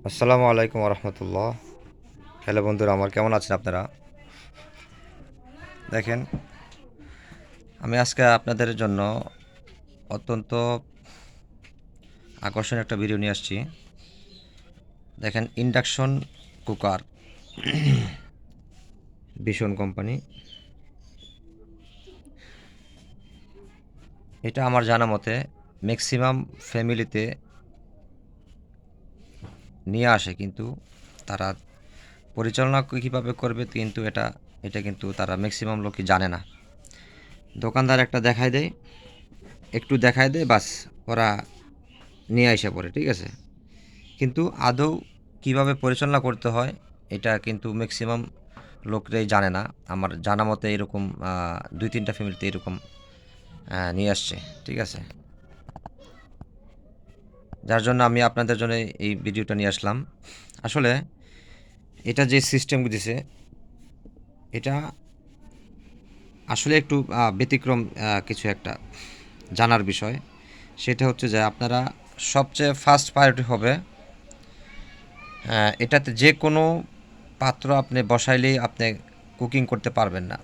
আসসালামু আলাইকুম রহমতুল্লাহ। হ্যালো বন্ধুরা, আমার কেমন আছেন আপনারা? দেখেন, আমি আজকে আপনাদের জন্য অত্যন্ত আকর্ষণীয় একটা ভিডিও নিয়ে আসছি। দেখেন, ইন্ডাকশন কুকার ভীষণ কোম্পানি। এটা আমার জানা মতে ম্যাক্সিমাম ফ্যামিলিতে নিয়ে আসে, কিন্তু তারা পরিচালনা কীভাবে করবে কিন্তু এটা এটা কিন্তু তারা ম্যাক্সিমাম লোকই জানে না। দোকানদার একটা দেখায় দেয়, একটু দেখায় দেয়, বাস ওরা নিয়ে আসে পড়ে, ঠিক আছে। কিন্তু আদৌ কিভাবে পরিচালনা করতে হয় এটা কিন্তু ম্যাক্সিমাম লোকরাই জানে না। আমার জানা মতে এরকম 2-3টা ফ্যামিলিতে এরকম নিয়ে আসছে, ঠিক আছে। যার জন্য আমি আপনাদের জন্য এই ভিডিওটা নিয়ে আসলাম। আসলে এটা যে সিস্টেম দিছে, এটা আসলে একটু ব্যতিক্রম কিছু একটা জানার বিষয়। সেটা হচ্ছে যে আপনারা সবচেয়ে ফার্স্ট প্রায়োরিটি হবে এটাতে যে কোনো পাত্র আপনি বসাইলেই আপনি কুকিং করতে পারবেন না,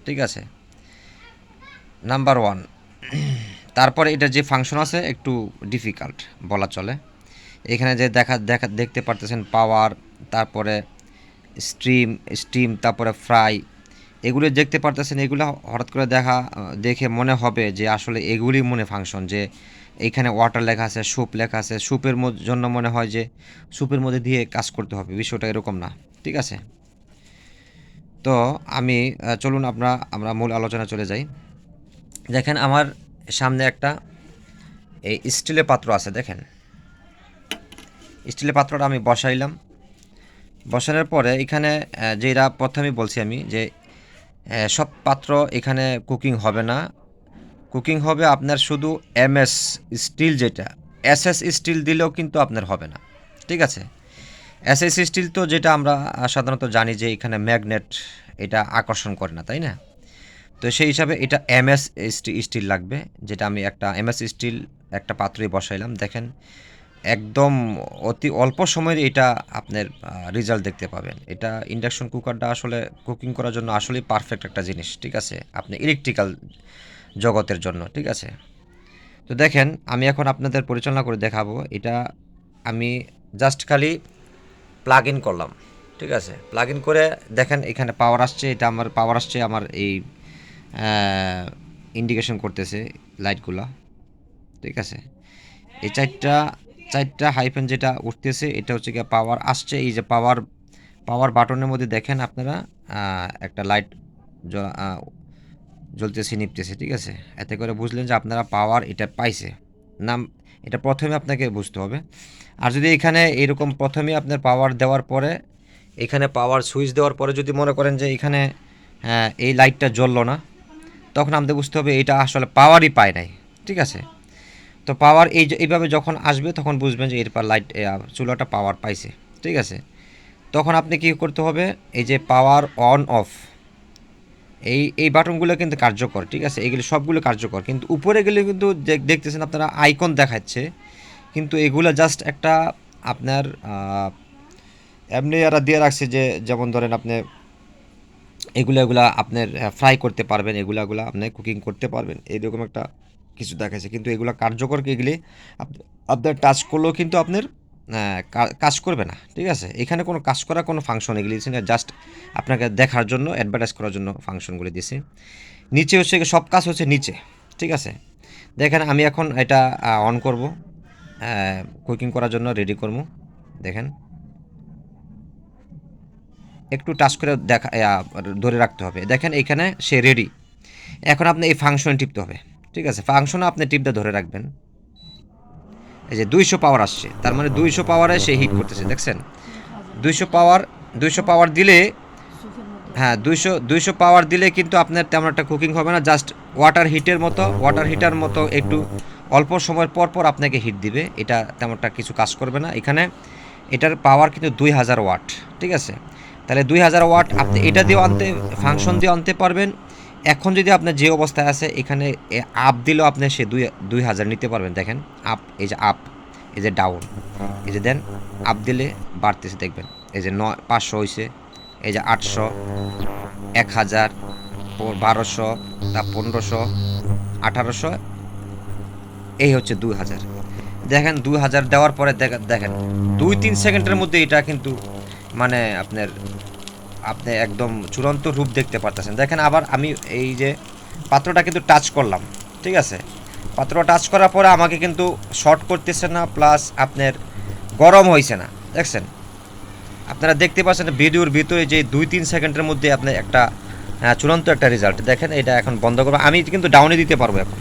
ঠিক আছে, নাম্বার ওয়ান। তারপরে এটা যে ফাংশন আছে একটু ডিফিকাল্ট বলা চলে। এখানে যে দেখতে পারতেছেন পাওয়ার, তারপরে স্ট্রিম স্টিম, তারপরে ফ্রাই, এগুলি দেখতে পারতেছেন। এগুলো হঠাৎ করে দেখে মনে হবে যে আসলে এগুলি মনে ফাংশন, যে এইখানে ওয়াটার লেখা আছে, স্যুপ লেখা আছে, স্যুপের জন্য মনে হয় যে স্যুপের মধ্যে দিয়ে কাজ করতে হবে। বিষয়টা এরকম না, ঠিক আছে। তো আমি চলুন আমরা মূল আলোচনা চলে যাই। দেখেন, আমার সামনে একটা এই স্টিলের পাত্র আছে। দেখেন, স্টিলের পাত্রটা আমি বসাইলাম। বসানোর পরে এখানে যেটা প্রথমে বলছি আমি যে সব পাত্র এখানে কুকিং হবে না। কুকিং হবে আপনার শুধু এমএস স্টিল, যেটা এসএস স্টিল দিলেও কিন্তু আপনার হবে না, ঠিক আছে। এসএস স্টিল তো যেটা আমরা সাধারণত জানি যে এখানে ম্যাগনেট, এটা আকর্ষণ করে না, তাই না? তো সেই হিসাবে এটা এমএস স্টিল লাগবে, যেটা আমি একটা এমএস স্টিল একটা পাত্রই বসাইলাম। দেখেন, একদম অতি অল্প সময়ের এটা আপনার রেজাল্ট দেখতে পাবেন। এটা ইন্ডাকশন কুকারটা আসলে কুকিং করার জন্য আসলেই পারফেক্ট একটা জিনিস, ঠিক আছে, আপনি ইলেকট্রিক্যাল জগতের জন্য, ঠিক আছে। তো দেখেন, আমি এখন আপনাদের পরিচালনা করে দেখাবো। এটা আমি জাস্ট খালি প্লাগ ইন করলাম, ঠিক আছে। প্লাগ ইন করে দেখেন এখানে পাওয়ার আসছে, এটা আমার পাওয়ার আসছে, আমার এই ইন্ডিকেশন করতেছে লাইটগুলা, ঠিক আছে। এই চারটা চারটা হাইফেন যেটা উঠতেছে এটা হচ্ছে গিয়ে পাওয়ার আসছে। এই যে পাওয়ার পাওয়ার বাটনের মধ্যে দেখেন আপনারা একটা লাইট জ্বলতেছে নিপতেছে, ঠিক আছে। এতে করে বুঝলেন যে আপনারা পাওয়ার এটা পাইছে নাম। এটা প্রথমে আপনাকে বুঝতে হবে। আর যদি এখানে এরকম প্রথমে আপনার পাওয়ার দেওয়ার পরে, এখানে পাওয়ার সুইচ দেওয়ার পরে যদি মনে করেন যে এখানে এই লাইটটা জ্বললো না, তখন আমাদের বুঝতে হবে এটা আসলে পাওয়ারই পায় নাই, ঠিক আছে। তো পাওয়ার এইভাবে যখন আসবে তখন বুঝবেন যে এরপর লাইট চুলাটা পাওয়ার পাইছে, ঠিক আছে। তখন আপনি কী করতে হবে, এই যে পাওয়ার অন অফ, এই বাটনগুলো কিন্তু কার্যকর, ঠিক আছে। এগুলো সবগুলো কার্যকর, কিন্তু উপরে গেলে কিন্তু দেখতেছেন আপনারা আইকন দেখাচ্ছে, কিন্তু এগুলো জাস্ট একটা আপনার এমনি এরা দিয়ে রাখছে যে যেমন ধরেন আপনি এগুলা আপনার ফ্রাই করতে পারবেন, এগুলা আপনি কুকিং করতে পারবেন, এইরকম একটা কিছু দেখাচ্ছে। কিন্তু এগুলো কার্যকর এগুলি আপনার টাচ করলেও কিন্তু আপনার কাজ করবে না, ঠিক আছে। এখানে কোনো কাজ করা কোনো ফাংশন এগুলি দিচ্ছে না, জাস্ট আপনাকে দেখার জন্য, অ্যাডভার্টাইজ করার জন্য ফাংশনগুলি দিয়েছি। নিচে হচ্ছে সব কাজ হচ্ছে নিচে, ঠিক আছে। দেখেন, আমি এখন এটা অন করব, কুকিং করার জন্য রেডি করব। দেখেন, একটু টাচ করে ধরে রাখতে হবে। দেখেন এখানে সে রেডি। এখন আপনি এই ফাংশনে টিপতে হবে, ঠিক আছে। ফাংশনে আপনি টিপটা ধরে রাখবেন। এই যে 200 পাওয়ার আসছে, তার মানে 200 পাওয়ারে সে হিট করতেছে, দেখছেন। 200 পাওয়ার, 200 পাওয়ার দিলে, হ্যাঁ, 200 পাওয়ার দিলে কিন্তু আপনার তেমন একটা কুকিং হবে না। জাস্ট ওয়াটার হিটার মতো একটু অল্প সময়ের পর পর আপনাকে হিট দিবে। এটা তেমনটা কিছু কাজ করবে না। এখানে এটার পাওয়ার কিন্তু 2000 ওয়াট, ঠিক আছে। তাহলে 2000 ওয়াট আপনি এটা দিয়েও ফাংশন দিয়ে আনতে পারবেন। এখন যদি আপনার যে অবস্থায় আছে এখানে আপ দিলেও আপনি সে 2000 নিতে পারবেন। দেখেন আপ, এই যে আপ, এই যে ডাউন, এই যে দেন আপ দিলে বাড়তেছে দেখবেন, এই যে 500 হয়েছে, এই যে 800, 1000, 1200, তা 1500, 1800, এই হচ্ছে 2000। দেখেন 2000 দেওয়ার পরে দেখেন 2-3 সেকেন্ডের মধ্যে এটা কিন্তু মানে আপনি একদম চূড়ান্ত রূপ দেখতে পারতেছেন। দেখেন আবার আমি এই যে পাত্রটা কিন্তু টাচ করলাম, ঠিক আছে, পাত্র টাচ করার পরে আমাকে কিন্তু শর্ট করতেছে না, প্লাস আপনার গরম হয়েছে না। দেখছেন, আপনারা দেখতে পাচ্ছেন ভিডিওর ভিতরে যে 2-3 সেকেন্ডের মধ্যে আপনার একটা চূড়ান্ত একটা রেজাল্ট। দেখেন এটা এখন বন্ধ করবো, আমি কিন্তু ডাউনে দিতে পারবো এখন।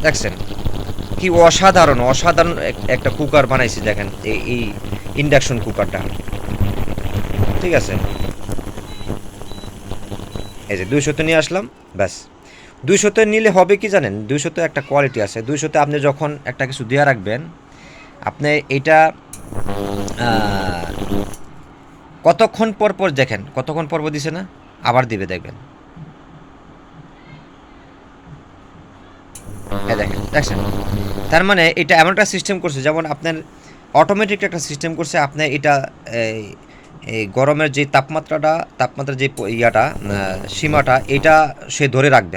দেখছেন কি অসাধারণ অসাধারণ একটা কুকার বানাইছি। দেখেন এই ইন্ডাকশন কুকারটা, ঠিক আছে। এই যে 200-তে নিয়ে আসলাম, ব্যাস। 200-তে নিলে হবে কি জানেন, 200-তে একটা কোয়ালিটি আছে। 200-তে আপনি যখন একটা কিছু দিয়ে রাখবেন, আপনি এটা কতক্ষণ পর পর দেখেন, কতক্ষণ পর পর দিছে না, আবার দিবে দেখবেন। হ্যাঁ দেখেন, দেখছেন, তার মানে এটা এমন একটা সিস্টেম করছে, যেমন আপনার অটোমেটিক একটা সিস্টেম করছে। আপনার এটা এই গরমের যে তাপমাত্রার যে ইয়াটা সীমাটা, এটা সে ধরে রাখবে,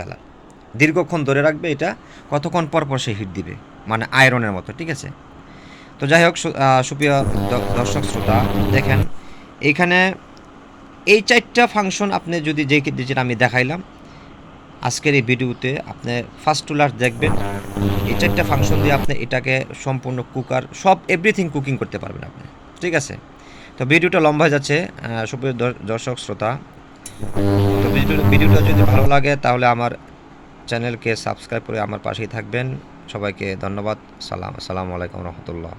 দীর্ঘক্ষণ ধরে রাখবে। এটা কতক্ষণ পর পর সে হিট দিবে, মানে আয়রনের মতো, ঠিক আছে। তো যাই হোক, সুপ্রিয় দর্শক শ্রোতা, দেখেন এইখানে এই 4টা ফাংশন আপনি যদি যেটা আমি দেখাইলাম আজকের এই ভিডিওতে, আপনি ফার্স্ট টু লাস্ট দেখবেন। এই 4টা ফাংশন দিয়ে আপনি এটাকে সম্পূর্ণ কুকার সব এভরিথিং কুকিং করতে পারবেন আপনি, ঠিক আছে। তো ভিডিওটা লম্বা হয়ে যাচ্ছে সুপ্রিয় দর্শক শ্রোতা। তো ভিডিওটা যদি ভালো লাগে তাহলে আমার চ্যানেলকে সাবস্ক্রাইব করে আমার পাশেই থাকবেন। সবাইকে ধন্যবাদ। আসসালামু আলাইকুম রহমতুল্লাহ।